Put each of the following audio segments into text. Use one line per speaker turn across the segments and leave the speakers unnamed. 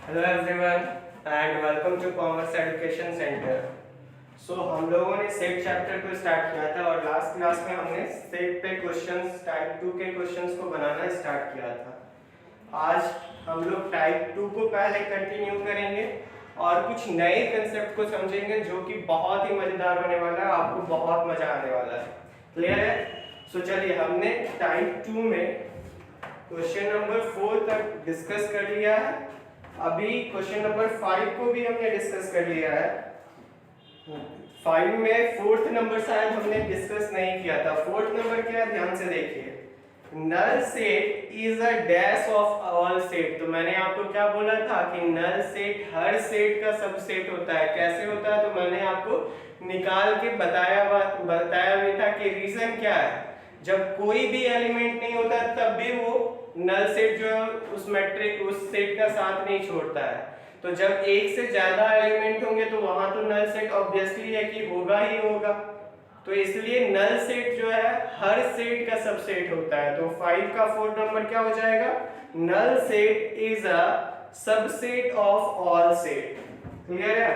Hello everyone and welcome to commerce education centre. हम लोगों ने सेट चैप्टर को स्टार्ट किया था और लास्ट क्लास में हमने सेट पे क्वेश्चंस टाइप 2 के क्वेश्चंस को बनाना स्टार्ट किया था। आज हम लोग टाइप 2 को पहले कंटिन्यू करेंगे और कुछ नए कंसेप्ट को समझेंगे जो कि बहुत ही मजेदार होने वाला है, आपको बहुत मजा आने वाला है। क्लियर है? चलिए, हमने टाइप 2 में क्वेश्चन नंबर 4 तक डिस्कस कर लिया है। अभी क्वेश्चन नंबर 5 को भी हमने डिस्कस कर लिया है। 5 में फोर्थ नंबर शायद हमने डिस्कस नहीं किया था। फोर्थ नंबर क्या है, ध्यान से देखिए। Null set is a dash of all set. तो मैंने आपको क्या बोला था कि नल सेट हर सेट का सबसेट होता है। कैसे होता है? तो मैंने आपको निकाल के बताया भी था कि रीजन क्या है। जब कोई भी एलिमेंट नहीं होता तब भी वो नल सेट जो है उस मैट्रिक उस सेट का साथ नहीं छोड़ता है। तो जब एक से ज्यादा एलिमेंट होंगे तो वहां तो नल सेट ऑब्वियसली है कि होगा ही होगा। तो इसलिए नल सेट जो है हर सेट का सबसेट होता है। तो 5 का फोर्थ नंबर क्या हो जाएगा? Null set is a subset of all set. Clear है?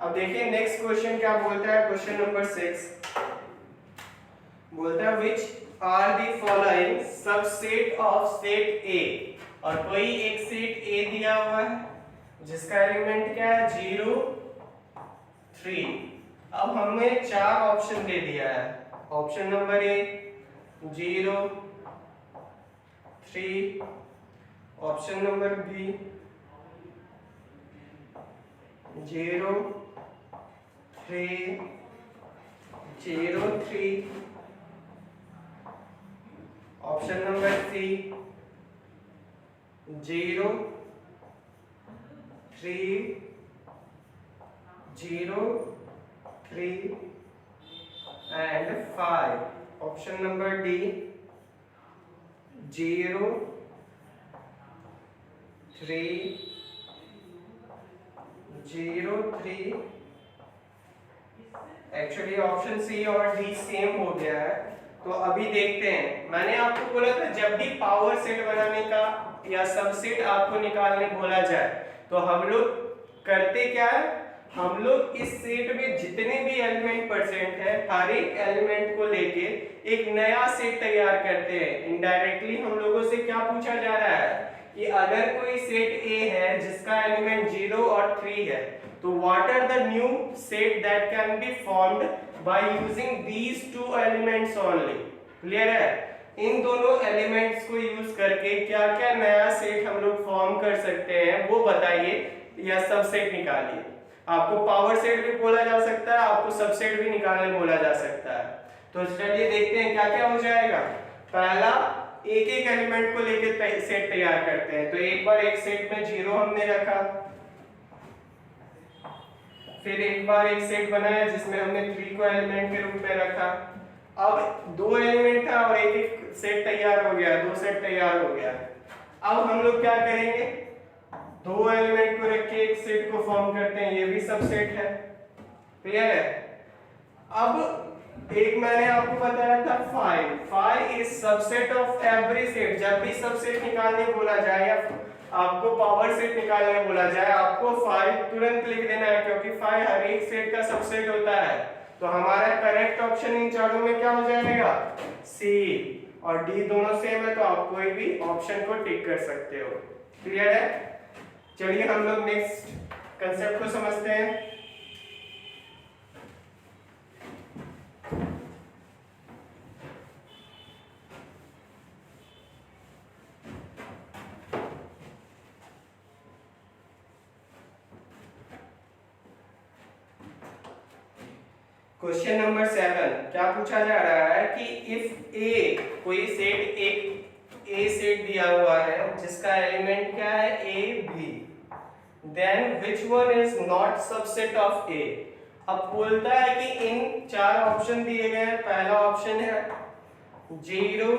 अब देखिए नेक्स्ट क्वेश्चन क्या बोलता है। क्वेश्चन नंबर 6 बोलता है which are the following subset of set A. और कोई एक सेट ए दिया हुआ है जिसका एलिमेंट क्या है? 0 3। अब हमें 4 ऑप्शन दे दिया है। Option number A 0 3, option number B 0 3 0 3, option number C 0 3 0 3 and 5, option number D 0 3 0 3। Actually option C और डी सेम हो गया है। तो अभी देखते हैं। मैंने आपको बोला था जब भी पावर सेट बनाने का या सबसेट आपको निकालने बोला जाए तो हम लोग करते क्या है, हम लोग इस सेट में जितने भी एलिमेंट प्रेजेंट है हर एक एलिमेंट को लेके एक नया सेट तैयार करते हैं। इनडायरेक्टली हम लोगों से क्या पूछा जा रहा है कि अगर कोई सेट ए है जिसका एलिमेंट 0 और 3 है तो what are the new set that can be formed by using these two elements only. Clear है? इन दोनों एलिमेंट्स को यूज करके क्या क्या नया सेट हम लोग फॉर्म कर सकते हैं वो बताइए या सबसेट निकालिए। आपको पावर सेट भी बोला जा सकता है, आपको सबसेट भी निकालने बोला जा सकता है। तो चलिए देखते हैं क्या क्या हो जाएगा। पहला, एक एक एलिमेंट को लेकर सेट तैयार करते हैं। तो एक बार एक सेट में 0 हमने रखा, फिर एक बार एक सेट बनाया जिसमें हमने 3 को एलिमेंट के रूप में रखा। अब 2 एलिमेंट था और एक एक सेट तैयार हो गया, 2 सेट तैयार हो गया। अब हम लोग क्या करेंगे, 2 एलिमेंट को रख के एक सेट को फॉर्म करते हैं, ये भी सबसेट है। क्लियर है? अब एक मैंने आपको बताया था 5 is subset of every set. जब भी सबसेट निकालने बोला जाए या आपको पावर सेट निकालने बोला जाए आपको 5 तुरंत लिख देना है क्योंकि 5 हर एक सेट का सबसेट होता है। तो हमारा करेक्ट ऑप्शन इन चारों में क्या हो जाएगा? सी और डी दोनों सेम है तो आप कोई भी ऑप्शन को टिक कर सकते हो। क्लियर है? चलिए हम लोग नेक्स्ट कंसेप्ट को समझते हैं। क्वेश्चन नंबर 7 क्या पूछा जा रहा है कि इफ ए, कोई सेट एक ए सेट दिया हुआ है जिसका एलिमेंट क्या है? A B, then which one is not subset of A. अब बोलता है कि इन 4 ऑप्शन दिए गए हैं। पहला ऑप्शन है 0,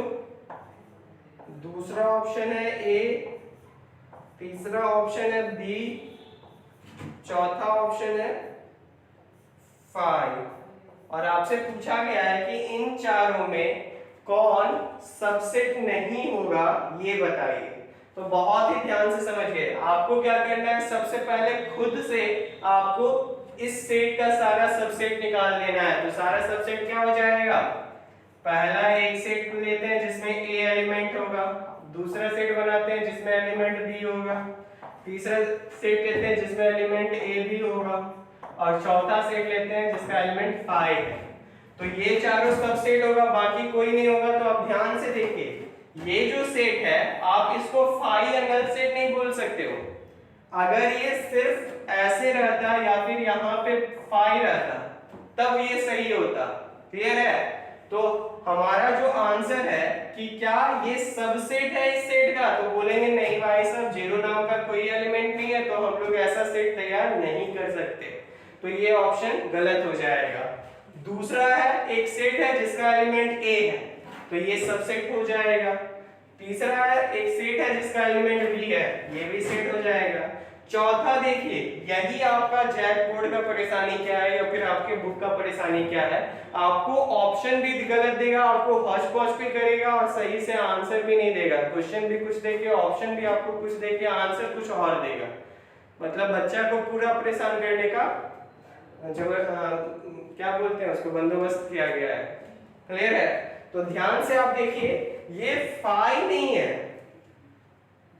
दूसरा ऑप्शन है ए, तीसरा ऑप्शन है बी, चौथा ऑप्शन है 5। और आपसे पूछा गया है कि इन चारों में कौन सबसेट नहीं होगा ये बताइए। तो बहुत ही ध्यान से समझिए, आपको क्या करना है, सबसे पहले खुद से आपको इस सेट का सारा सबसेट निकाल लेना है। तो सारा सबसेट क्या हो जाएगा, पहला एक सेट को लेते हैं जिसमें ए एलिमेंट होगा, दूसरा सेट बनाते हैं जिसमें एलिमेंट बी होगा, तीसरा सेट लेते हैं जिसमें एलिमेंट ए भी होगा, और चौथा सेट लेते हैं जिसका एलिमेंट 5 है। तो ये चारों सबसेट होगा, बाकी कोई नहीं होगा। तो आप ध्यान से देखिए, ये जो सेट है आप इसको फाई या नल सेट नहीं बोल सकते हो। अगर ये सिर्फ ऐसे रहता या फिर यहाँ पे फाई रहता तब ये सही होता। क्लियर है? तो हमारा जो आंसर है कि क्या ये सबसेट है इस सेट का, तो बोलेंगे नहीं भाई साहब, जीरो नाम का कोई एलिमेंट नहीं है, तो हम लोग ऐसा सेट तैयार नहीं कर सकते। तो ये ऑप्शन गलत हो जाएगा। दूसरा है, एक सेट है जिसका एलिमेंट ए है, तो ये सबसेट हो जाएगा। तीसरा है, एक सेट है जिसका एलिमेंट बी है, ये भी सेट हो जाएगा। चौथा देखिए, यही आपका जैक बोर्ड का परेशानी क्या है या फिर आपके बुक का परेशानी क्या है, आपको ऑप्शन भी गलत देगा, आपको हॉच पॉच भी करेगा और सही से आंसर भी नहीं देगा। क्वेश्चन भी कुछ देके, ऑप्शन भी आपको कुछ देके, आंसर कुछ और देगा। मतलब बच्चा को पूरा परेशान करने का जो क्या बोलते हैं उसको, बंदोबस्त किया गया है। क्लियर है? तो ध्यान से आप देखिए, ये फाई नहीं है।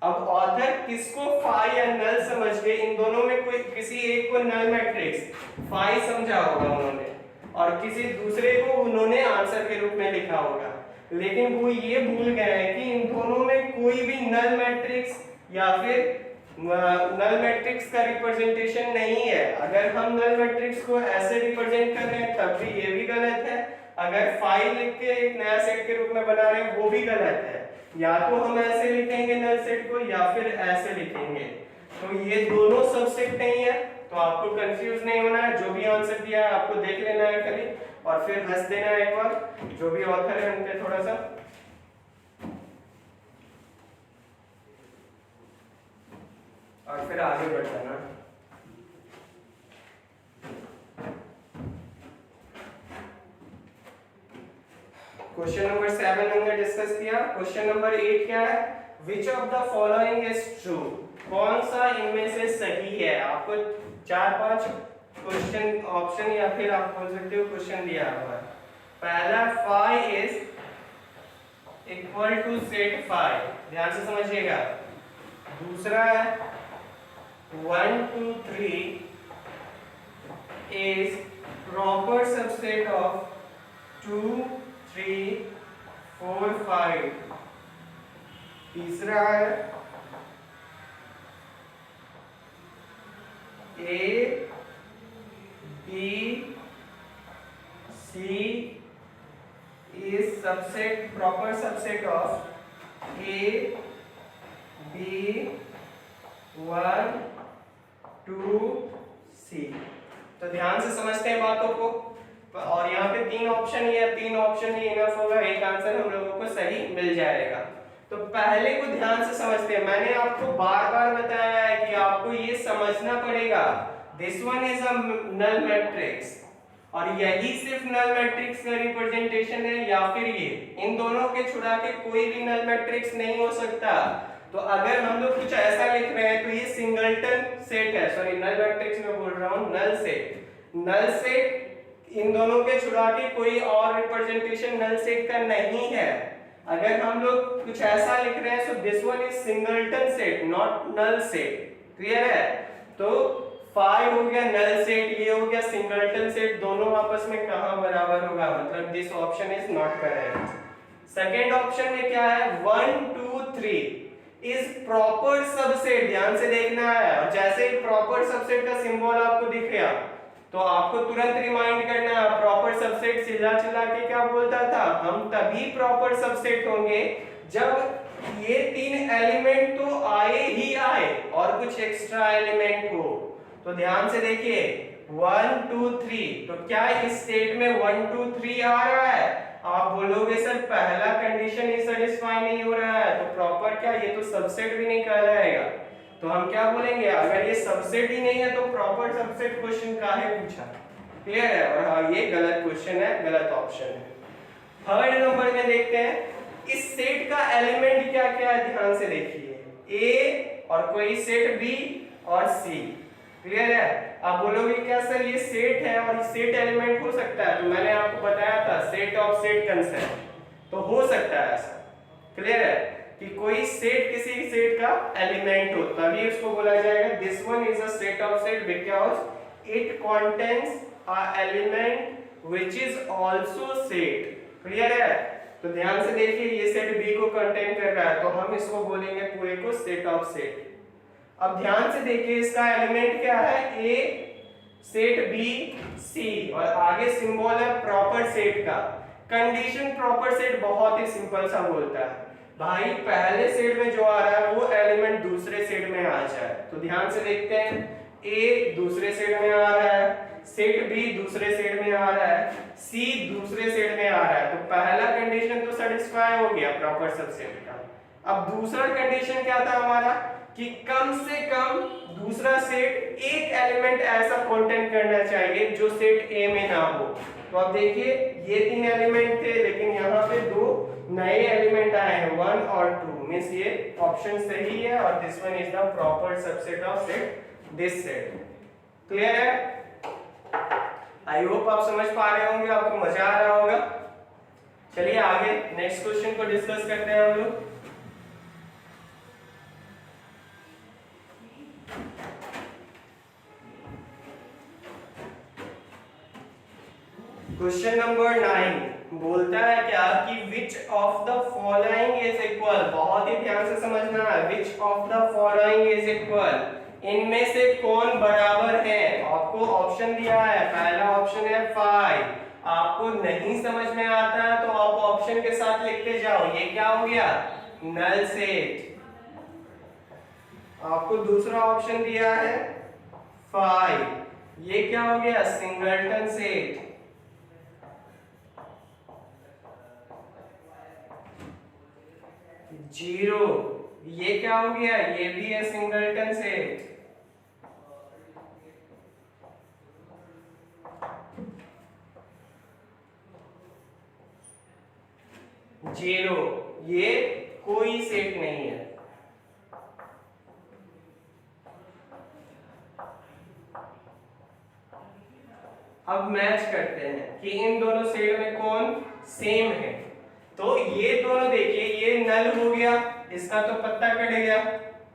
अब ऑथर किसको फाई या नल समझ गए, इन दोनों में कोई किसी एक को नल मैट्रिक्स फाई समझा होगा उन्होंने, और किसी दूसरे को उन्होंने आंसर के रूप में लिखा होगा। लेकिन वो ये भूल गए हैं कि इन दोनों में कोई भी नल मैट्रिक्स या फिर नल मैट्रिक्स का रिप्रेजेंटेशन नहीं है। अगर हम नल मैट्रिक्स को ऐसे रिप्रेजेंट कर रहे हैं तब भी ये भी गलत है, अगर फाई लिख के एक नया सेट के रूप में बना रहे हैं वो भी गलत है। या तो हम ऐसे लिखेंगे नल सेट को या फिर ऐसे लिखेंगे। तो ये दोनों सबसेट नहीं है, तो आपको कंफ्यूज नहीं होना है। जो भी आंसर दिया है आपको देख लेना है खाली, और फिर हंस देना है एक बार, जो भी ऑथर है उनपे थोड़ा सा, और फिर आगे बढ़ जाना। क्वेश्चन नंबर 7 हमने डिस्कस किया। क्वेश्चन नंबर 8 क्या है, which of the following is true, कौन सा इनमें से सही है। आपको 4-5 क्वेश्चन ऑप्शन या फिर आप बोल सकते हो क्वेश्चन दिया हुआ है। पहला, phi is equal to set phi, ध्यान से समझिएगा। दूसरा है 1 2 3 is proper subset of 2 3 4 5। तीसरा है A B C is subset, proper subset of A B 1 2 C। तो ध्यान से समझते हैं बातों को। और यहाँ पे 3 ऑप्शन ही है, 3 ऑप्शन ही इनफ होगा, एक आंसर हम लोगों को सही मिल जाएगा। तो पहले को ध्यान से समझते हैं। मैंने आपको बार बार बताया है कि आपको ये समझना पड़ेगा, this one is a null matrix, और यही सिर्फ नल मैट्रिक्स का रिप्रेजेंटेशन है या फिर ये, इन दोनों के छुड़ा के कोई भी नल मैट्रिक्स नहीं हो सकता। तो अगर हम लोग कुछ ऐसा लिख रहे हैं तो ये सिंगलटन सेट है, सॉरी नल मैट्रिक्स में बोल रहा हूं, नल सेट। नल सेट इन दोनों के छुड़ा के कोई और रिप्रेजेंटेशन नल सेट का नहीं है। अगर हम लोग कुछ ऐसा लिख रहे हैं, so this one is singleton set not null set. Clear है? तो 5 हो गया नल सेट, ये हो गया सिंगलटन सेट, दोनों आपस में कहां बराबर होगा, मतलब this option is not correct. Second option में क्या है, 1 2 3 इज प्रॉपर सबसेट, ध्यान से देखना है। और जैसे ही प्रॉपर सबसेट का सिंबल आपको दिख गया तो आपको तुरंत रिमाइंड करना है, प्रॉपर सबसेट चिल्ला चिल्ला के क्या बोलता था, हम तभी प्रॉपर सबसेट होंगे जब ये 3 एलिमेंट तो आए ही आए और कुछ एक्स्ट्रा एलिमेंट हो। तो ध्यान से देखिए 1 2 3, तो क्या इस स्टेट में 1 2 3 आ रहा है? आप बोलोगे सर पहला कंडीशन ही सेटिस्फाई नहीं हो रहा है, तो प्रॉपर क्या, ये तो सबसेट भी नहीं कहलाएगा। तो हम क्या बोलेंगे, अगर ये सबसेट ही नहीं है तो प्रॉपर सबसेट क्वेश्चन काहे पूछा। क्लियर है? और हाँ, ये गलत क्वेश्चन है, गलत ऑप्शन है। थर्ड नंबर में देखते हैं, इस सेट का एलिमेंट क्या क्या है, ध्यान से देखिए। ए और कोई सेट बी और सी। क्लियर है? आप बोलोगे क्या सर ये सेट है और सेट एलिमेंट हो सकता है, तो मैंने आपको बताया था सेट ऑफ सेट कंसेप्ट, तो हो सकता है ऐसा। क्लियर है कि कोई सेट किसी सेट का एलिमेंट हो, तभी उसको बोला जाएगा this one is a set of set because it contains a element which is also set. Clear है? तो ध्यान से देखिए, ये सेट बी को कंटेन कर रहा है, तो हम इसको बोलेंगे पूरे को सेट ऑफ सेट। अब ध्यान से देखिए, इसका एलिमेंट क्या है? ए, सेट बी, सी, और आगे सिंबल है प्रॉपर सेट का। कंडीशन प्रॉपर सेट बहुत ही सिंपल सा बोलता है भाई, पहले सेट में जो आ रहा है वो एलिमेंट दूसरे सेट में आ जाए। तो ध्यान से देखते हैं, ए दूसरे सेट में आ रहा है, सेट बी दूसरे सेट में आ रहा है, सी दूसरे सेट में आ रहा है, तो पहला कंडीशन तो सेटिस्फाई हो गया प्रॉपर सबसेट का। अब दूसरा कंडीशन क्या था हमारा कि कम से कम दूसरा सेट एक एलिमेंट ऐसा कंटेन करना चाहिए जो सेट ए में ना हो। तो अब देखिए, ये 3 एलिमेंट थे, लेकिन यहाँ पे 2 नए एलिमेंट आए हैं 1 और 2, मींस ये ऑप्शन सही है और this one is the proper subset of set this set. Clear है? आई होप आप समझ पा रहे होंगे, आपको मजा आ रहा होगा। चलिए आगे नेक्स्ट क्वेश्चन को डिस्कस करते हैं हम लोग। क्वेश्चन नंबर 9 बोलता है क्या कि which of the following is equal. बहुत ही ध्यान से समझना है, which of the following is equal, इनमें से कौन बराबर है। आपको ऑप्शन दिया है, पहला ऑप्शन है 5। आपको नहीं समझ में आता है तो आप ऑप्शन के साथ लिखते जाओ। ये क्या हो गया? Null set. आपको दूसरा ऑप्शन दिया है 5, ये क्या हो गया? Singleton set. 0, ये क्या हो गया? ये भी है सिंगलटन सेट। जीरो, ये कोई सेट नहीं है। अब मैच करते हैं कि इन दोनों सेट में कौन सेम है। तो ये दोनों देखिए, ये नल हो गया, इसका तो पत्ता कट गया,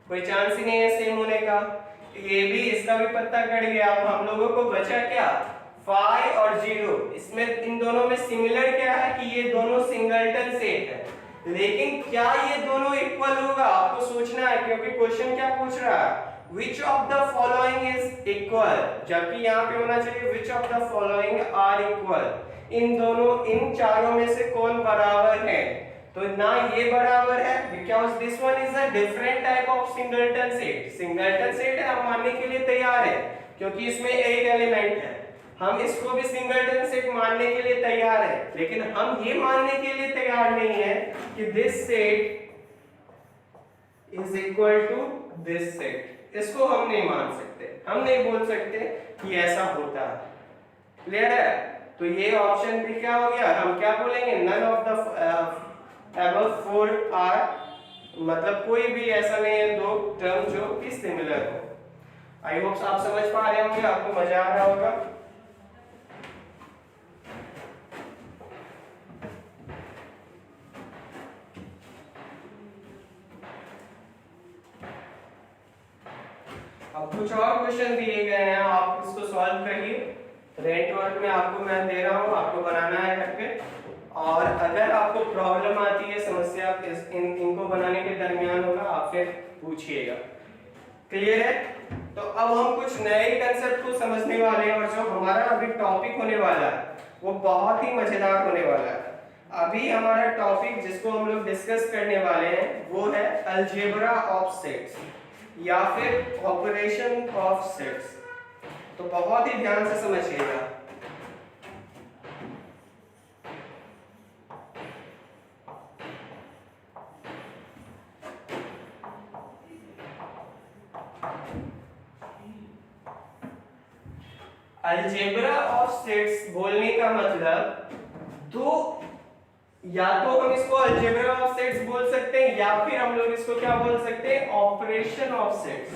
कोई चांस ही नहीं है सेम होने का। ये भी, इसका भी पत्ता कट गया। अब हम लोगों को बचा क्या? 5 और 0। इसमें इन दोनों में सिमिलर क्या है कि ये दोनों सिंगलटन सेट है, लेकिन क्या ये दोनों इक्वल होगा? आपको सोचना है, क्योंकि क्वेश्चन क्या पूछ रहा है? Which of the following is equal, जबकि यहाँ पे होना चाहिए which of the following are equal। इन दोनों, इन चारों में से कौन बराबर है? तो ना ये बराबर है, because this one is a different type of singleton set। Singleton set है, हम मानने के लिए तैयार है, क्योंकि इसमें एक एलिमेंट है। हम इसको भी सिंगलटन सेट मानने के लिए तैयार है, लेकिन हम ये मानने के लिए तैयार नहीं है कि this set is equal to this set। इसको हम नहीं मान सकते, हम नहीं बोल सकते कि ऐसा होता है। क्लियर है? तो ये ऑप्शन भी क्या हो गया? हम क्या बोलेंगे? None of the above 4 are, मतलब कोई भी ऐसा नहीं है दो टर्म जो कि सिमिलर हो। आई होप आप समझ पा रहे होंगे, आपको मजा आ रहा होगा। अब कुछ और क्वेश्चन दिए गए हैं, आप इसको सॉल्व करिए। रेंट वर्क में आपको मैं दे रहा हूँ, आपको बनाना है घर पे। और अगर आपको प्रॉब्लम आती है, समस्या इनको बनाने के दरमियान होगा, आप फिर पूछिएगा। क्लियर है? तो अब हम कुछ नए कंसेप्ट को समझने वाले हैं, और जो हमारा अभी टॉपिक होने वाला है वो बहुत ही मजेदार होने वाला है। अभी हमारा टॉपिक जिसको हम लोग डिस्कस करने वाले हैं वो है अलजेब्रा ऑफ सेट्स या फिर ऑपरेशन ऑफ सेट्स। तो बहुत ही ध्यान से समझिएगा। अलजेब्रा ऑफ सेट्स बोलने का मतलब दो या तो हम इसको अलजेब्रा ऑफ सेट्स बोल सकते हैं या फिर हम लोग इसको क्या बोल सकते हैं, ऑपरेशन ऑफ सेट्स।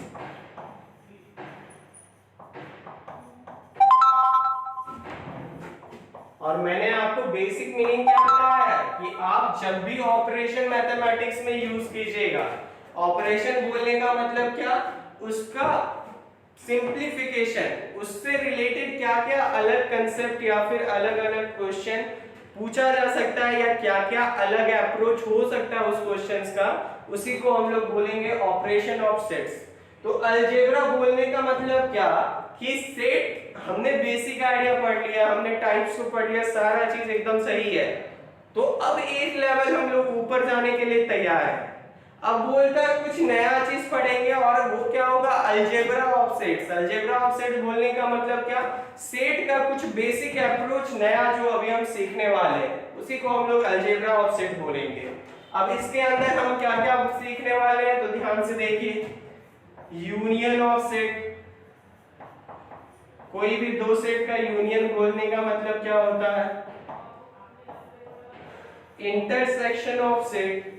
और मैंने आपको बेसिक मीनिंग क्या बताया है कि आप जब भी ऑपरेशन मैथमेटिक्स में यूज कीजिएगा, ऑपरेशन बोलने का मतलब क्या, उसका सिंप्लीफिकेशन, उससे रिलेटेड क्या क्या अलग कंसेप्ट या फिर अलग अलग क्वेश्चन पूछा जा सकता है या क्या क्या अलग अप्रोच हो सकता है उस क्वेश्चंस का, उसी को हम लोग बोलेंगे ऑपरेशन ऑफ सेट्स। तो अलजेब्रा बोलने का मतलब क्या कि सेट, हमने बेसिक आइडिया पढ़ लिया, हमने टाइप्स को पढ़ लिया, सारा चीज एकदम सही है। तो अब एक लेवल हम लोग ऊपर जाने के लिए तैयार है। अब बोलता है कुछ नया चीज पढ़ेंगे और वो क्या होगा, algebra of sets. Algebra of sets बोलने का मतलब क्या, सेट का कुछ बेसिक अप्रोच नया जो अभी हम सीखने वाले हैं, उसी को हम लोग अलजेब्रा ऑफ सेट बोलेंगे। अब इसके अंदर हम क्या क्या सीखने वाले हैं, तो ध्यान से देखिए। यूनियन ऑफ सेट, कोई भी दो सेट का यूनियन बोलने का मतलब क्या होता है। इंटरसेक्शन ऑफ सेट,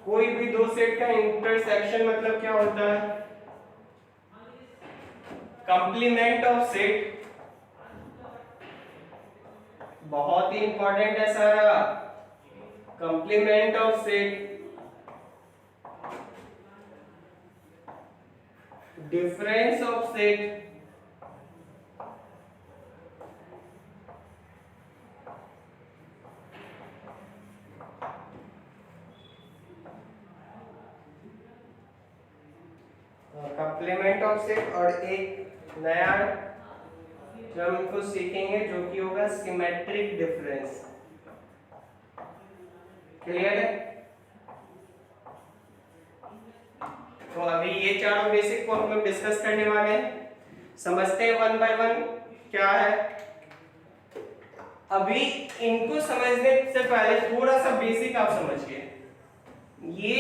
कोई भी दो सेट का इंटरसेक्शन मतलब क्या होता है। कंप्लीमेंट ऑफ सेट, बहुत ही इंपॉर्टेंट है सारा। Complement of set, difference of set, complement of set, और एक नया जो हम इनको सीखेंगे जो कि होगा सिमेट्रिक डिफरेंस। क्लियर है। तो अभी ये चारों बेसिक को हम लोग डिस्कस करने वाले हैं, समझते हैं वन बाय वन क्या है। अभी इनको समझने से पहले थोड़ा सा बेसिक आप समझिए। ये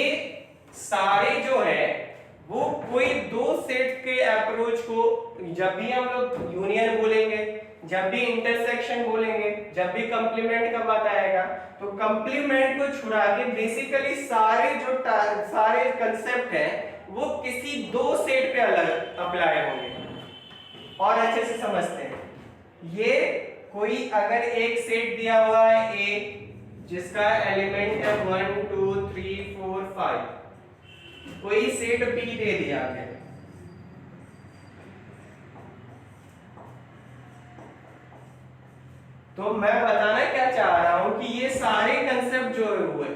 सारे जो है वो कोई दो सेट के अप्रोच को, जब भी हम लोग यूनियन बोलेंगे, जब भी इंटरसेक्शन बोलेंगे, जब भी कंप्लीमेंट का बात आएगा, तो कंप्लीमेंट को छुड़ा के बेसिकली सारे जो सारे कंसेप्ट हैं वो किसी दो सेट पे अलग अप्लाई होंगे। और अच्छे से समझते हैं, ये कोई अगर एक सेट दिया हुआ है ए, जिसका एलिमेंट है 1 2 3 4 5, कोई सेट बी दे दिया है, तो मैं बताना क्या चाह रहा हूं कि ये सारे कंसेप्ट जो हुए,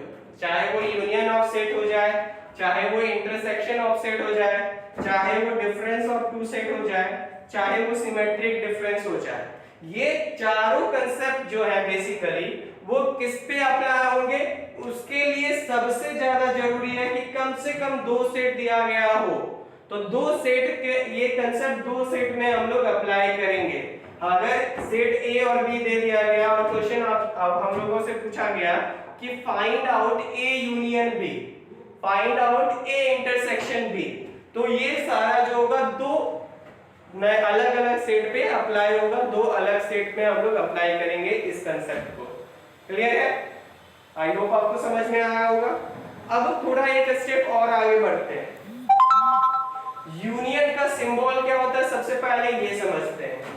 चाहे वो यूनियन ऑफ सेट हो जाए, चाहे वो इंटरसेक्शन ऑफ सेट हो जाए, चाहे वो डिफरेंस ऑफ टू सेट हो जाए, चाहे वो सिमेट्रिक डिफरेंस हो जाए, ये चारों कंसेप्ट जो है बेसिकली वो किस पे अप्लाई होंगे। उसके लिए सबसे ज्यादा जरूरी है कि कम से कम दो सेट दिया गया हो, तो दो सेट के ये कंसेप्ट दो सेट में हम लोग अप्लाई करेंगे। अगर सेट ए और बी दे दिया गया और क्वेश्चन अब हम लोगों से पूछा गया कि find out A union B, find out A intersection B, तो ये सारा जो होगा दो नए अलग अलग सेट पे अप्लाई होगा, दो अलग सेट में हम लोग अप्लाई करेंगे इस कंसेप्ट को। क्लियर है, आई होप आपको समझ में आया होगा। अब थोड़ा एक स्टेप और आगे बढ़ते हैं। यूनियन का सिंबल क्या होता है, सबसे पहले ये समझते हैं।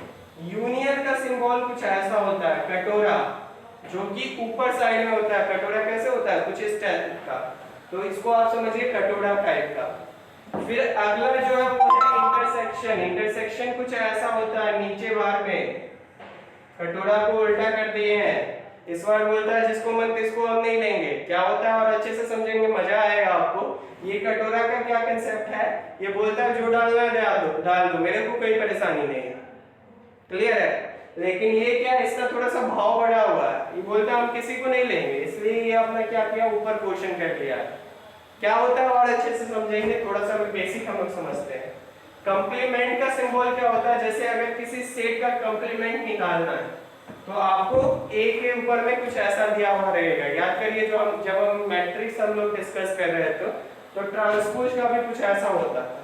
यूनियन का सिंबल कुछ ऐसा होता है, कटोरा, जो कि ऊपर साइड में होता है। कटोरा कैसे होता है, कुछ इस टाइप का, तो इसको आप समझिए कटोरा टाइप का। फिर अगला जो है वो है इंटरसेक्शन। इंटरसेक्शन कुछ ऐसा होता है, नीचे बार में कटोरा को उल्टा कर दिए हैं, इस बार बोलता है जिसको मन तिसको हम नहीं लेंगे। क्या होता है और अच्छे से समझेंगे, मजा आएगा आपको। ये कटोरा का क्या कंसेप्ट है, ये बोलता है जो डालना है डाल दो, मेरे को कोई परेशानी नहीं है। क्लियर है। लेकिन ये क्या है, इसका थोड़ा सा भाव बढ़ा हुआ है, ये बोलता है हम किसी को नहीं लेंगे, इसलिए ये आपने क्या किया, ऊपर क्वेश्चन कर लिया। क्या होता है और अच्छे से समझेंगे, थोड़ा सा बेसिक हम लोग समझते हैं। कंप्लीमेंट का सिंबल क्या होता है, जैसे अगर किसी सेट का कंप्लीमेंट निकालना है तो आपको ए के ऊपर में कुछ ऐसा दिया हुआ रहेगा। याद करिए जो हम जब हम मैट्रिक्स हम लोग डिस्कस कर रहे थे तो ट्रांसपोज का भी कुछ ऐसा होता था।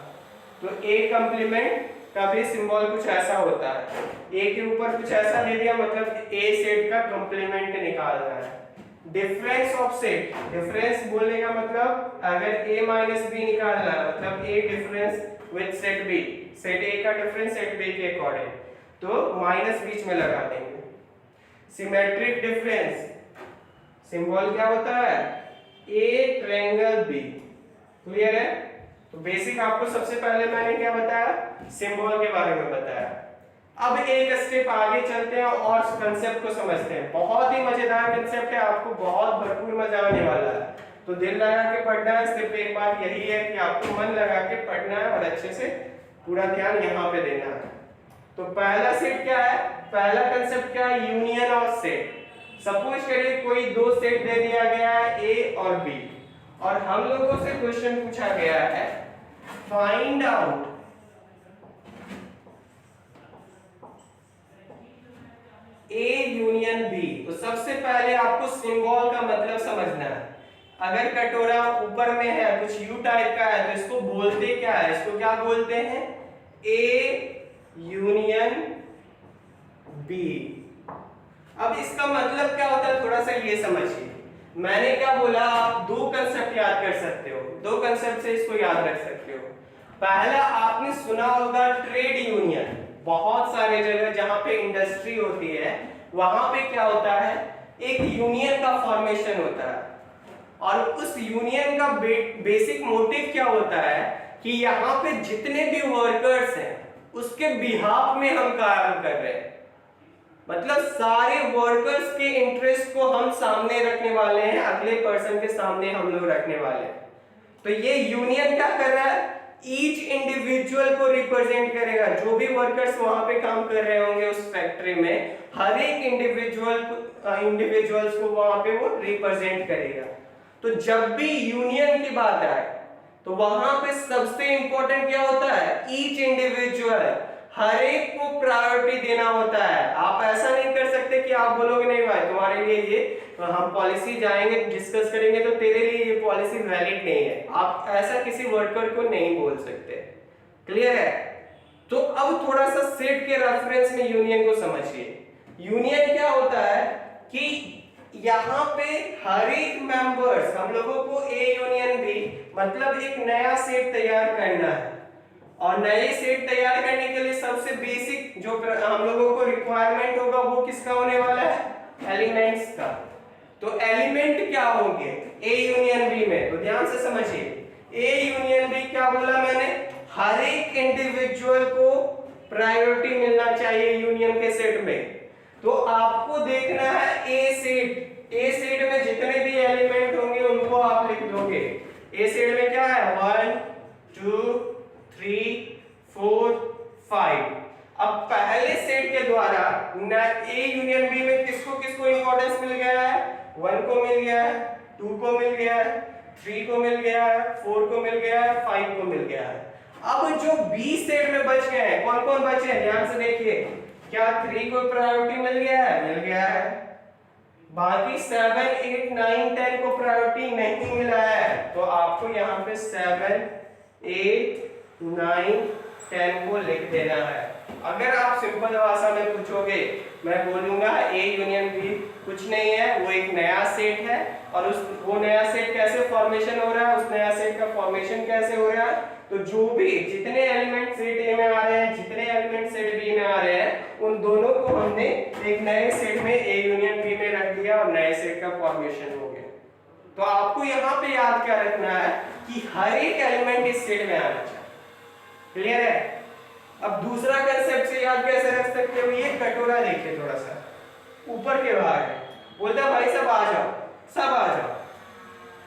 तो ए कंप्लीमेंट कभी सिंबल कुछ ऐसा होता है, ए के ऊपर कुछ ऐसा ले दिया मतलब ए सेट का कंप्लीमेंट निकालना है। डिफरेंस ऑफ सेट, डिफरेंस बोलने का मतलब अगर a माइनस बी निकालना है मतलब a difference with set b, set a का डिफरेंस सेट b के अकॉर्डिंग, तो माइनस बीच में लगा देंगे। सिमेट्रिक डिफरेंस, सिंबल क्या होता है a ट्रायंगल b, क्लियर है। तो बेसिक आपको सबसे पहले मैंने क्या बताया, सिंबल के बारे में बताया। अब एक स्टेप आगे चलते हैं और कंसेप्ट को समझते हैं। बहुत ही मजेदार कंसेप्ट है, आपको बहुत भरपूर मजा आने वाला है, तो दिल लगा के पढ़ना है। सिर्फ एक बात यही है कि आपको मन लगा के पढ़ना है और अच्छे से पूरा ध्यान यहाँ पे देना है। तो पहला सेट क्या है, पहला कंसेप्ट क्या है, यूनियन ऑफ सेट। सपोज करिए कोई दो सेट दे दिया गया है ए और बी, और हम लोगों से क्वेश्चन पूछा गया है find out A union B। तो सबसे पहले आपको सिंबल का मतलब समझना है। अगर कटोरा ऊपर में है कुछ यू टाइप का है तो इसको बोलते क्या है, इसको क्या बोलते हैं, A यूनियन B। अब इसका मतलब क्या होता है थोड़ा सा ये समझिए। मैंने क्या बोला, आप दो कंसेप्ट याद कर सकते हो, दो कंसेप्ट से इसको याद रख सकते हो। पहला आपने सुना होगा ट्रेड यूनियन, बहुत सारे जगह जहां पे इंडस्ट्री होती है वहां पे क्या होता है, एक यूनियन का फॉर्मेशन होता है, और उस यूनियन का बेसिक मोटिव क्या होता है कि यहाँ पे जितने भी वर्कर्स हैं उसके बिहाफ में हम काम कर रहे हैं, मतलब सारे वर्कर्स के इंटरेस्ट को हम सामने रखने वाले हैं, अगले पर्सन के सामने हम लोग रखने वाले हैं। तो ये यूनियन क्या कर रहा है, ईच इंडिविजुअल को रिप्रेजेंट करेगा। जो भी वर्कर्स वहां पे काम कर रहे होंगे उस फैक्ट्री में, हर एक इंडिविजुअल्स को वहां पे वो रिप्रेजेंट करेगा। तो जब भी यूनियन की बात आए तो वहां पे सबसे इंपॉर्टेंट क्या होता है, ईच इंडिविजुअल, हर एक को प्रायोरिटी देना होता है। आप ऐसा नहीं कर सकते कि आप बोलोगे नहीं भाई तुम्हारे लिए ये, तो हम पॉलिसी जाएंगे डिस्कस करेंगे तो तेरे लिए ये पॉलिसी वैलिड नहीं है, आप ऐसा किसी वर्कर को नहीं बोल सकते। क्लियर है। तो अब थोड़ा सा सेट के रेफरेंस में यूनियन को समझिए। यूनियन क्या होता है कि यहाँ पे हर एक मेंबर्स, हम लोगों को ए यूनियन बी मतलब एक नया सेट तैयार करना है, और नए सेट तैयार करने के लिए सबसे बेसिक जो हम लोगों को रिक्वायरमेंट होगा वो किसका होने वाला है, एलिमेंट्स का। तो एलिमेंट क्या होंगे ए यूनियन बी में, तो ध्यान से समझिए। ए यूनियन बी क्या बोला मैंने, हर एक इंडिविजुअल को प्रायोरिटी मिलना चाहिए यूनियन के सेट में। तो आपको देखना है ए सेट में जितने भी एलिमेंट होंगे उनको आप लिख दोगे। ए सेट में क्या है, 1 2 3 4 5। अब पहले सेट के द्वारा ए यूनियन बी में किसको किसको इंपॉर्टेंस मिल गया है, 1 को मिल गया है, 2 को मिल गया है, 3 को मिल गया है, 4 को मिल गया है, 5 को मिल गया है। अब जो बी सेट में बच गए हैं, कौन कौन बचे हैं, ध्यान से देखिए। क्या 3 को प्रायोरिटी मिल गया है, मिल गया है। बाकी 7 8 9 10 को प्रायोरिटी नहीं मिला है, तो आपको यहाँ पे 7 8 9 10 को लिख देना है। अगर आप सिंपल भाषा में पूछोगे, मैं बोलूंगा ए यूनियन बी कुछ नहीं है, वो एक नया सेट है, और वो नया सेट कैसे फॉर्मेशन हो रहा है, उस नया सेट का फॉर्मेशन कैसे हो रहा है, तो जो भी जितने एलिमेंट सेट ए में आ रहे हैं, जितने एलिमेंट सेट बी में आ रहे हैं, उन दोनों को हमने एक नए सेट में ए यूनियन बी में रख दिया और नए सेट का फॉर्मेशन हो गया। तो आपको यहाँ पे याद क्या रखना है कि हर एक एलिमेंट इस सेट में आना चाहिए। क्लियर है। अब दूसरा कंसेप्ट से याद कैसे रख सकते हो, ये कटोरा देखिए थोड़ा सा ऊपर के बाहर है, बोलता है भाई सब आ जाओ, सब आ जाओ।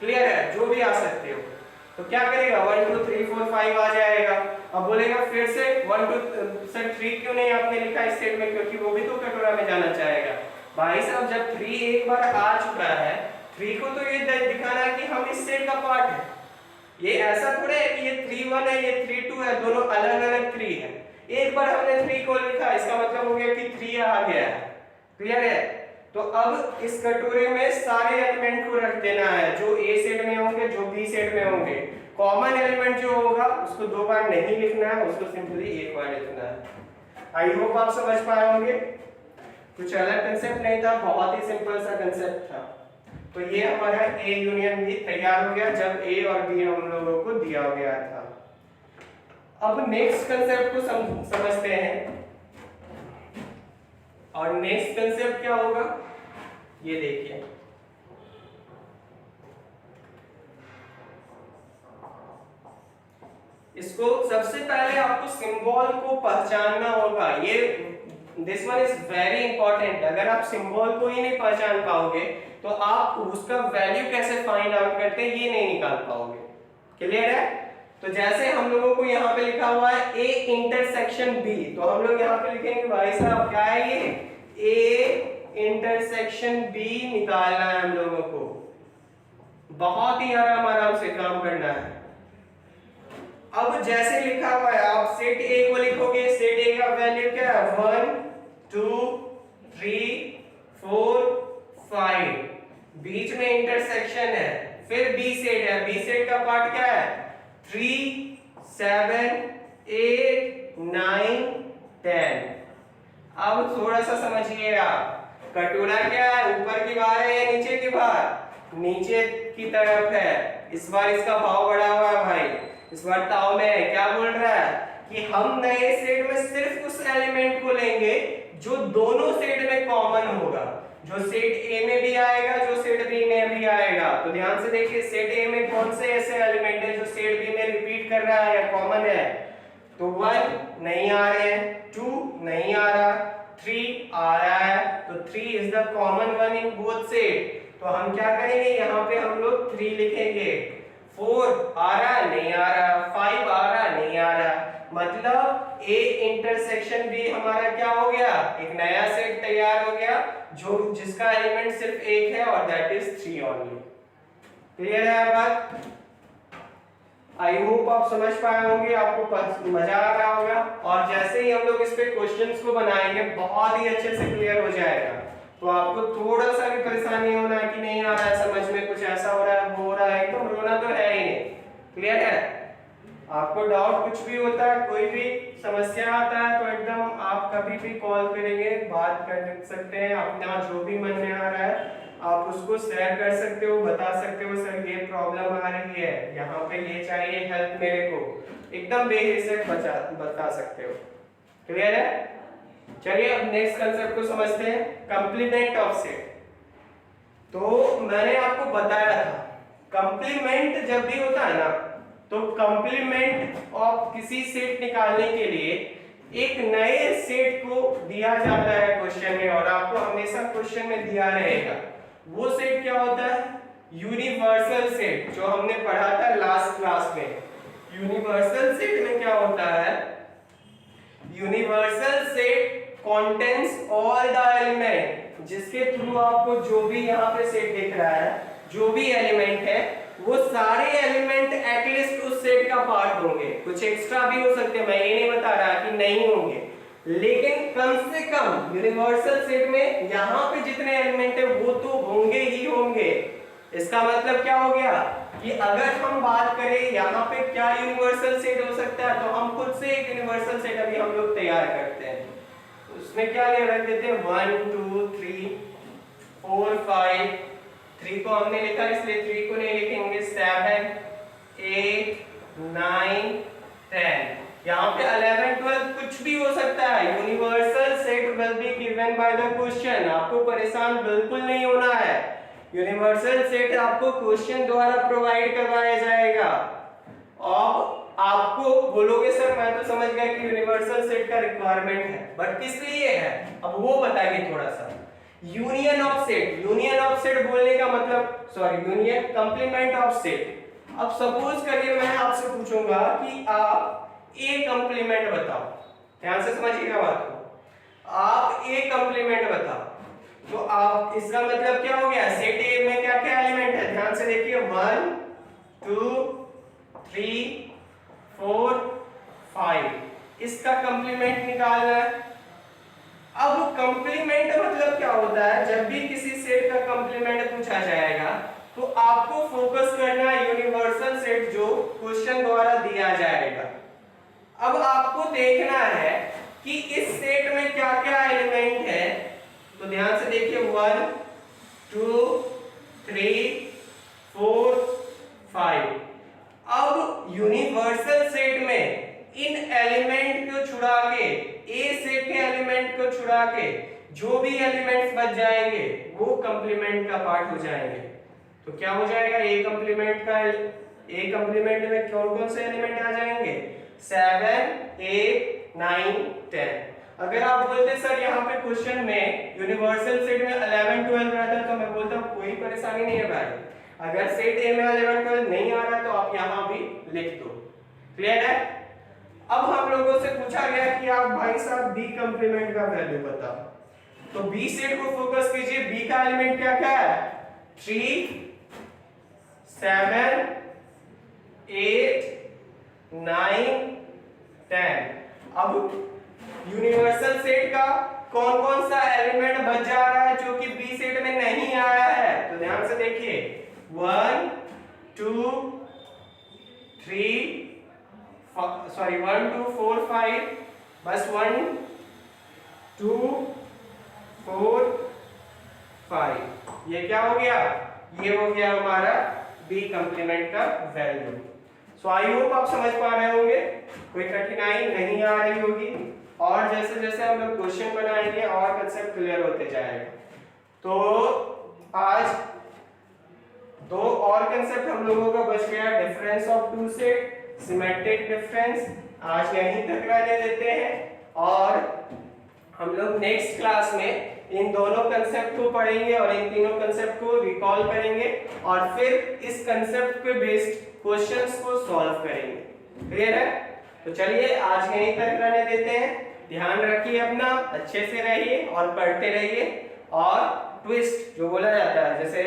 क्लियर है, जो भी आ सकते हो। तो क्या करेगा, 1 2 3 4 5 आ जाएगा। अब बोलेगा फिर से 1 2 सर 3 क्यों नहीं आपने लिखा इस सेट में, क्योंकि वो भी तो कटोरा में जाना चाहेगा। भाई साहब जब 3 एक बार आ चुका है, 3 को तो ये दिखाना है कि हम इस सेट का पार्ट है। ये ऐसा थोड़ा है कि ये 3 1 है, ये 3 2 है, दोनों अलग अलग 3 है। एक बार हमने 3 को लिखा, इसका मतलब हो गया कि 3 आ गया है। क्लियर है। तो अब इस कटोरे में सारे एलिमेंट को रख देना है, जो ए सेट में होंगे, जो बी सेट में होंगे। कॉमन एलिमेंट जो होगा उसको 2 बार नहीं लिखना है, उसको सिंपली 1 बार लिखना है। आई होप आप समझ पाए होंगे। कुछ अलग कंसेप्ट नहीं था, बहुत ही सिंपल सा कंसेप्ट था। तो ये हमारा ए यूनियन बी तैयार हो गया जब ए और बी हम लोगों को दिया गया था। अब नेक्स्ट कंसेप्ट को समझते हैं। और नेक्स्ट कंसेप्ट क्या होगा ये देखिए। इसको सबसे पहले आपको सिंबल को पहचानना होगा। ये this one is very important. अगर आप सिंबल को ही नहीं पहचान पाओगे तो आप उसका वैल्यू कैसे फाइंड आउट करते हैं ये नहीं निकाल पाओगे। क्लियर है? तो जैसे हम लोगों को यहाँ पे लिखा हुआ है ए इंटरसेक्शन बी, तो हम लोग यहाँ पे लिखेंगे भाई साहब क्या है ये, ए इंटरसेक्शन बी निकालना है हम लोगों को। बहुत ही आराम आराम से काम करना है। अब जैसे लिखा हुआ है आप सेट ए को लिखोगे, सेट ए का वैल्यू क्या है 1 2 3 4 5, बीच में इंटरसेक्शन है, फिर बी सेट है, बी सेट का पार्ट क्या है 3 7 8 9 10। अब थोड़ा सा समझिएगा, कटोरा क्या है, ऊपर की बाहर है या नीचे की बाहर, नीचे की तरफ है। इस बार इसका भाव बढ़ा हुआ है भाई, इस बार ताव में क्या बोल रहा है कि हम नए सेट में सिर्फ उस एलिमेंट को लेंगे जो दोनों सेट में कॉमन होगा, जो सेट ए में भी आएगा, जो सेट बी में भी आएगा। तो ध्यान से देखिए सेट ए में कौन से ऐसे एलिमेंट है जो सेट बी में रिपीट कर रहा है या कॉमन है। तो 1 नहीं आ रहे हैं, 2 नहीं आ रहा, 3 आ रहा है, तो 3 is the common one in both set. तो हम क्या करेंगे यहाँ पे हम लोग 3 लिखेंगे। 4 आ रहा नहीं आ रहा, 5 आ रहा नहीं आ रहा, मतलब ए इंटरसेक्शन बी हमारा क्या हो गया, एक नया सेट तैयार हो गया जो जिसका एलिमेंट सिर्फ एक है और दैट इज 3 ओनली। क्लियर है बात? आई होप आप समझ पाए होंगे, आपको मजा आ रहा होगा। और जैसे ही हम लोग इस पे क्वेश्चंस को बनाएंगे बहुत ही अच्छे से क्लियर हो जाएगा। तो आपको थोड़ा सा भी परेशानी होना है कि नहीं आ रहा है समझ में, कुछ ऐसा हो रहा है वो हो रहा है, एकदम रोना तो है ही नहीं। क्लियर है? आपको डाउट कुछ भी होता है, कोई भी समस्या आता है तो एकदम आप कभी भी कॉल करेंगे, बात कर सकते हैं, अपना जो भी मन में आ रहा है आप उसको शेयर कर सकते हो, बता सकते हो सर ये प्रॉब्लम आ रही है, यहाँ पे ये चाहिए हेल्प मेरे को, एकदम बेहिचक बता सकते हो। क्लियर है? चलिए अब नेक्स्ट कंसेप्ट को समझते हैं, कंप्लीमेंट ऑफ सेट। तो मैंने आपको बताया था कंप्लीमेंट जब भी होता है ना, तो कंप्लीमेंट ऑफ किसी सेट निकालने के लिए एक नए सेट को दिया जाता है क्वेश्चन में, और आपको हमेशा क्वेश्चन में दिया रहेगा। वो सेट क्या होता है? यूनिवर्सल सेट, जो हमने पढ़ा था लास्ट क्लास में। यूनिवर्सल सेट में क्या होता है? Universal set contains all the element, जिसके थ्रू आपको जो भी यहाँ पे सेट दिख रहा है, जो भी एलिमेंट है वो सारे एलिमेंट एटलीस्ट उस सेट का पार्ट होंगे। कुछ एक्स्ट्रा भी हो सकते हैं, मैं ये नहीं बता रहा कि नहीं होंगे, लेकिन कम से कम यूनिवर्सल सेट में यहाँ पे जितने एलिमेंट है वो तो होंगे ही होंगे। इसका मतलब क्या हो गया कि अगर हम बात करें यहाँ पे क्या यूनिवर्सल सेट हो सकता है, तो हम खुद से एक यूनिवर्सल सेट अभी हम लोग तैयार करते हैं। उसमें क्या रख देते हैं 1 2 3 4 5, 3 को हमने लिखा इसलिए 3 को नहीं लिखेंगे, 7 8 9 10, यहाँ पे 11 12 कुछ भी हो सकता है। Universal set will be given by the question, आपको परेशान बिल्कुल नहीं होना है। यूनिवर्सल सेट आपको क्वेश्चन द्वारा प्रोवाइड करवाया जाएगा। और आपको बोलोगे सर मैं तो समझ गया कि यूनिवर्सल सेट का रिक्वायरमेंट है, बट किस लिए है अब वो बताइए थोड़ा सा। Union of set, union of set बोलने का मतलब यूनियन कंप्लीमेंट ऑफ सेट। अब सपोज करिए मैं आपसे पूछूंगा कि आप ए कंप्लीमेंट बताओ, ध्यान से समझिएगा बात को, आप ए कंप्लीमेंट बताओ, तो आप इसका मतलब क्या हो गया, सेट ए में क्या क्या एलिमेंट है, ध्यान से देखिए 1 2 3 4 5, इसका कंप्लीमेंट निकालना है। अब कंप्लीमेंट मतलब क्या होता है, जब भी किसी सेट का कंप्लीमेंट पूछा जाएगा तो तो आपको फोकस करना है यूनिवर्सल सेट जो क्वेश्चन द्वारा दिया जाएगा। अब आपको देखना है कि इस सेट में क्या क्या एलिमेंट है, तो ध्यान से देखिए 1 2 3 4 5। अब यूनिवर्सल सेट में इन एलिमेंट को छुड़ा के, ए सेट के एलिमेंट को छुड़ा के जो भी एलिमेंट्स बच जाएंगे वो कंप्लीमेंट का पार्ट हो जाएंगे। तो क्या हो जाएगा, ए कंप्लीमेंट में कौन कौन से एलिमेंट आ जाएंगे, 7 8 9 10। अगर आप बोलते सर यहाँ पे क्वेश्चन में यूनिवर्सल सेट में 11 12 रहता है, तो मैं बोलता हूँ कोई परेशानी नहीं है भाई। अगर सेट ए में 11 12 नहीं आ रहा है तो आप यहाँ भी लिख दो। क्लियर है। अब हम लोगों से पूछा गया कि आप भाई साहब बी कंप्लीमेंट का वैल्यू बताओ, तो बी सेट को फोकस कीजिए। बी का एलिमेंट क्या क्या है, 3 7 8 9 10। अब यूनिवर्सल सेट का कौन कौन सा एलिमेंट बच जा रहा है जो कि बी सेट में नहीं आया है, तो ध्यान से देखिए 1 2 3 1 2 4 5, बस 1 2 4 5। ये क्या हो गया, ये हो गया हमारा बी कंप्लीमेंट का वैल्यू। सो आई होप आप समझ पा रहे होंगे, कोई कठिनाई नहीं आ रही होगी। और जैसे जैसे हम लोग क्वेश्चन बनाएंगे और कंसेप्ट क्लियर होते जाएगा। तो आज दो और कंसेप्ट हम लोगों का बच गया, difference of two set, symmetric difference. आज यहीं तक रहने देते हैं और हम लोग नेक्स्ट क्लास में इन दोनों कंसेप्ट को पढ़ेंगे और इन तीनों कंसेप्ट को रिकॉल करेंगे और फिर इस कंसेप्ट पे बेस्ड क्वेश्चंस को सॉल्व करेंगे। क्लियर है। तो चलिए आज यहीं तक रहने देते हैं। ध्यान रखिए अपना, अच्छे से रहिए और पढ़ते रहिए। और ट्विस्ट जो बोला जाता है, जैसे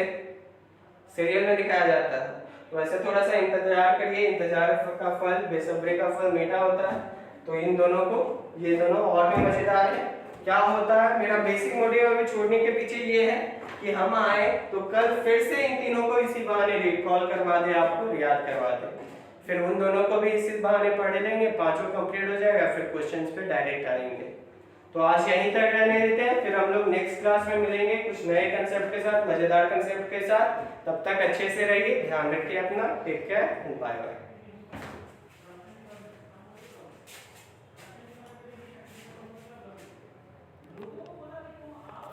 सीरियल में दिखाया जाता है, तो वैसे थोड़ा सा इंतजार करिए। इंतजार का फल, बेसब्री का फल मीठा होता है। तो इन दोनों को, ये दोनों और भी मजेदार है। क्या होता है, मेरा बेसिक मोटिव अभी छोड़ने के पीछे ये है कि हम आए तो कल फिर से इन तीनों को इसी बहाने रिकॉल करवा दे, आपको याद करवा दे। फिर उन दोनों को भी इसी बहाने पढ़ लेंगे, पांचों कंप्लीट हो जाएगा, फिर क्वेश्चंस पे डायरेक्ट आएंगे। तो आज यहीं तक रहने देते हैं, फिर हम लोग नेक्स्ट क्लास में मिलेंगे कुछ नए कंसेप्ट के साथ, मजेदार कंसेप्ट के साथ। तब तक अच्छे से रहिए, ध्यान रखिए अपना, take care and bye bye.